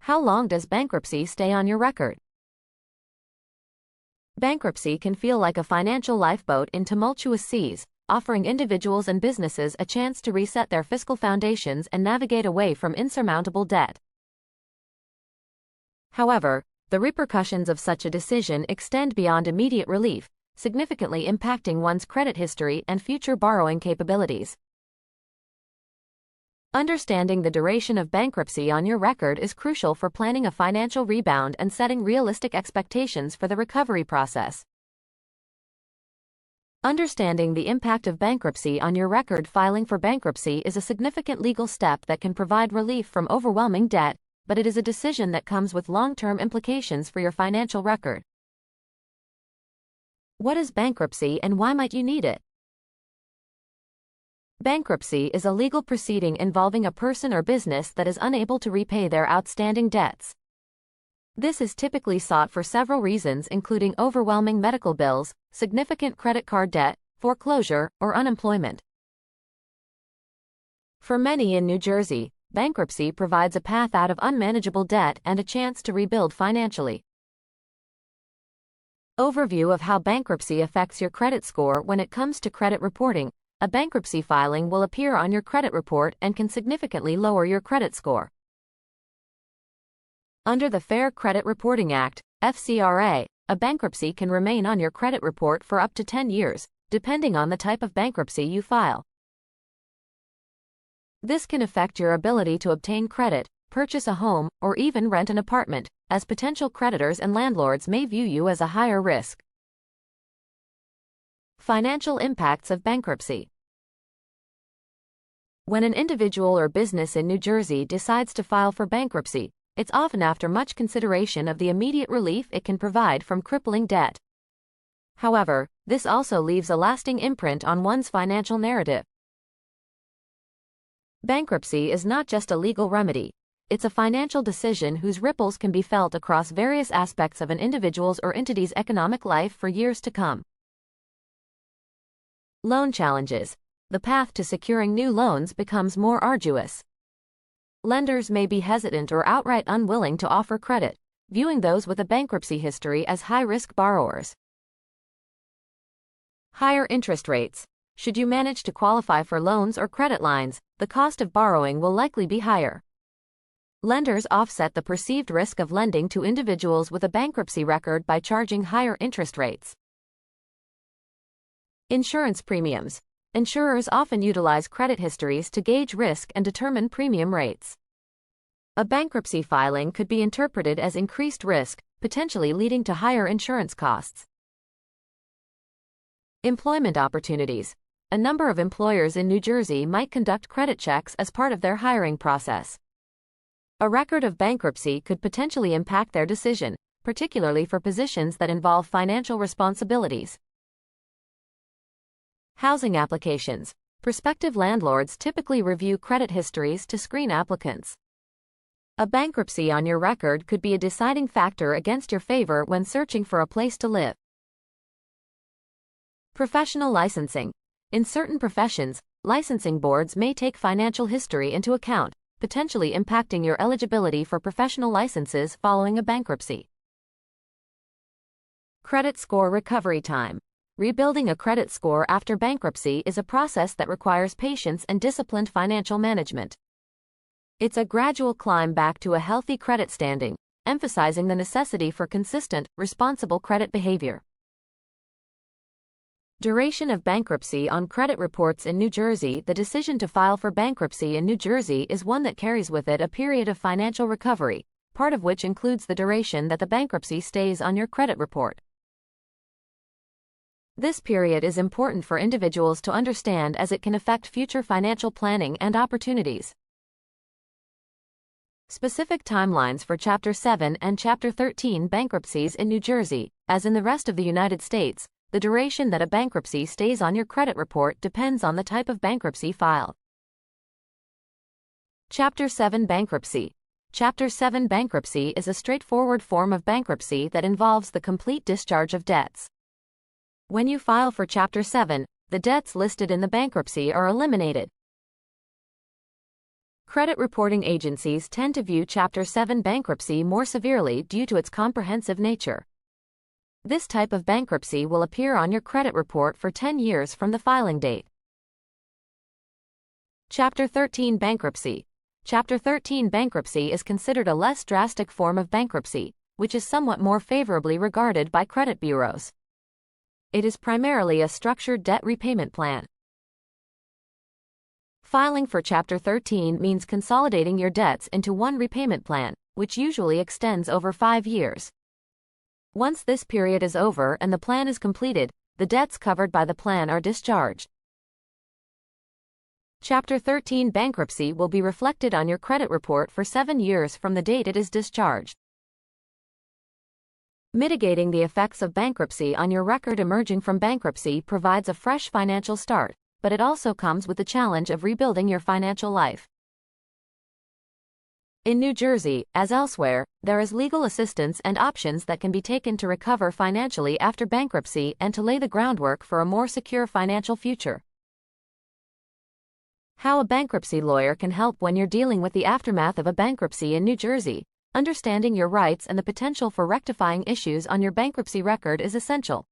How long does bankruptcy stay on your record? Bankruptcy can feel like a financial lifeboat in tumultuous seas, offering individuals and businesses a chance to reset their fiscal foundations and navigate away from insurmountable debt. However, the repercussions of such a decision extend beyond immediate relief, significantly impacting one's credit history and future borrowing capabilities. Understanding the duration of bankruptcy on your record is crucial for planning a financial rebound and setting realistic expectations for the recovery process. Understanding the impact of bankruptcy on your record. Filing for bankruptcy is a significant legal step that can provide relief from overwhelming debt, but it is a decision that comes with long-term implications for your financial record. What is bankruptcy and why might you need it? Bankruptcy is a legal proceeding involving a person or business that is unable to repay their outstanding debts. This is typically sought for several reasons, including overwhelming medical bills, significant credit card debt, foreclosure, or unemployment. For many in New Jersey, bankruptcy provides a path out of unmanageable debt and a chance to rebuild financially. Overview of how bankruptcy affects your credit score. When it comes to credit reporting, a bankruptcy filing will appear on your credit report and can significantly lower your credit score. Under the Fair Credit Reporting Act, FCRA, a bankruptcy can remain on your credit report for up to 10 years, depending on the type of bankruptcy you file. This can affect your ability to obtain credit, purchase a home, or even rent an apartment, as potential creditors and landlords may view you as a higher risk. Financial impacts of bankruptcy. When an individual or business in New Jersey decides to file for bankruptcy, it's often after much consideration of the immediate relief it can provide from crippling debt. However, this also leaves a lasting imprint on one's financial narrative. Bankruptcy is not just a legal remedy, it's a financial decision whose ripples can be felt across various aspects of an individual's or entity's economic life for years to come. Loan challenges. The path to securing new loans becomes more arduous. Lenders may be hesitant or outright unwilling to offer credit, viewing those with a bankruptcy history as high-risk borrowers. Higher interest rates. Should you manage to qualify for loans or credit lines, the cost of borrowing will likely be higher. Lenders offset the perceived risk of lending to individuals with a bankruptcy record by charging higher interest rates. Insurance premiums. Insurers often utilize credit histories to gauge risk and determine premium rates. A bankruptcy filing could be interpreted as increased risk, potentially leading to higher insurance costs. Employment opportunities. A number of employers in New Jersey might conduct credit checks as part of their hiring process. A record of bankruptcy could potentially impact their decision, particularly for positions that involve financial responsibilities. Housing applications. Prospective landlords typically review credit histories to screen applicants. A bankruptcy on your record could be a deciding factor against your favor when searching for a place to live. Professional licensing. In certain professions, licensing boards may take financial history into account, potentially impacting your eligibility for professional licenses following a bankruptcy. Credit score recovery time. Rebuilding a credit score after bankruptcy is a process that requires patience and disciplined financial management. It's a gradual climb back to a healthy credit standing, emphasizing the necessity for consistent, responsible credit behavior. Duration of bankruptcy on credit reports in New Jersey. The decision to file for bankruptcy in New Jersey is one that carries with it a period of financial recovery, part of which includes the duration that the bankruptcy stays on your credit report. This period is important for individuals to understand as it can affect future financial planning and opportunities. Specific timelines for Chapter 7 and Chapter 13 bankruptcies in New Jersey. As in the rest of the United States, the duration that a bankruptcy stays on your credit report depends on the type of bankruptcy filed. Chapter 7 Bankruptcy. Chapter 7 bankruptcy is a straightforward form of bankruptcy that involves the complete discharge of debts. When you file for Chapter 7, the debts listed in the bankruptcy are eliminated. Credit reporting agencies tend to view Chapter 7 bankruptcy more severely due to its comprehensive nature. This type of bankruptcy will appear on your credit report for 10 years from the filing date. Chapter 13 bankruptcy. Chapter 13 bankruptcy is considered a less drastic form of bankruptcy, which is somewhat more favorably regarded by credit bureaus. It is primarily a structured debt repayment plan. Filing for Chapter 13 means consolidating your debts into one repayment plan, which usually extends over 5 years. Once this period is over and the plan is completed, the debts covered by the plan are discharged. Chapter 13 bankruptcy will be reflected on your credit report for 7 years from the date it is discharged. Mitigating the effects of bankruptcy on your record emerging from bankruptcy provides a fresh financial start, but it also comes with the challenge of rebuilding your financial life. In New Jersey, as elsewhere, there is legal assistance and options that can be taken to recover financially after bankruptcy and to lay the groundwork for a more secure financial future. How a bankruptcy lawyer can help when you're dealing with the aftermath of a bankruptcy in New Jersey. Understanding your rights and the potential for rectifying issues on your bankruptcy record is essential.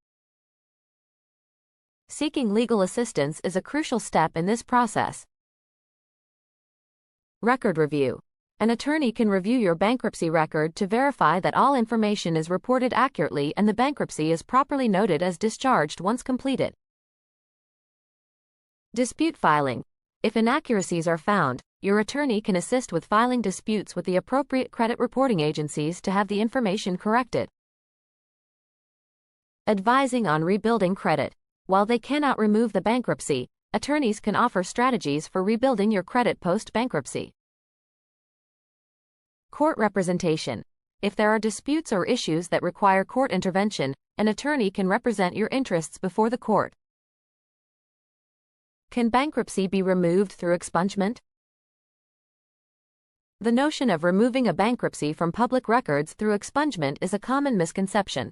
Seeking legal assistance is a crucial step in this process. Record review. An attorney can review your bankruptcy record to verify that all information is reported accurately and the bankruptcy is properly noted as discharged once completed. Dispute filing. If inaccuracies are found, your attorney can assist with filing disputes with the appropriate credit reporting agencies to have the information corrected. Advising on rebuilding credit. While they cannot remove the bankruptcy, attorneys can offer strategies for rebuilding your credit post-bankruptcy. Court representation. If there are disputes or issues that require court intervention, an attorney can represent your interests before the court. Can bankruptcy be removed through expungement? The notion of removing a bankruptcy from public records through expungement is a common misconception.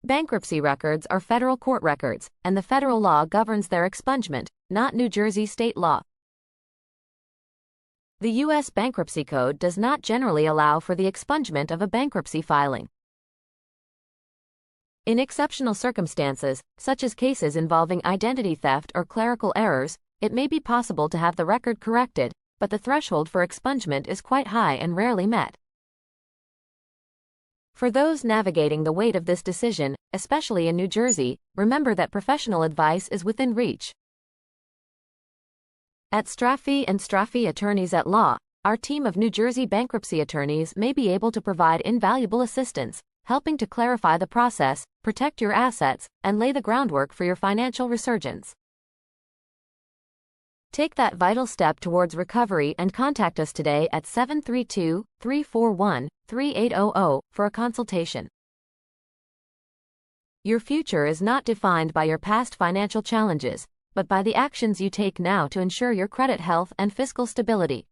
Bankruptcy records are federal court records, and the federal law governs their expungement, not New Jersey state law. The U.S. Bankruptcy Code does not generally allow for the expungement of a bankruptcy filing. In exceptional circumstances, such as cases involving identity theft or clerical errors, it may be possible to have the record corrected, but the threshold for expungement is quite high and rarely met. For those navigating the weight of this decision, especially in New Jersey, remember that professional advice is within reach. At Straffi and Straffi Attorneys at Law, our team of New Jersey bankruptcy attorneys may be able to provide invaluable assistance, helping to clarify the process, protect your assets, and lay the groundwork for your financial resurgence. Take that vital step towards recovery and contact us today at 732-341-3800 for a consultation. Your future is not defined by your past financial challenges, but by the actions you take now to ensure your credit health and fiscal stability.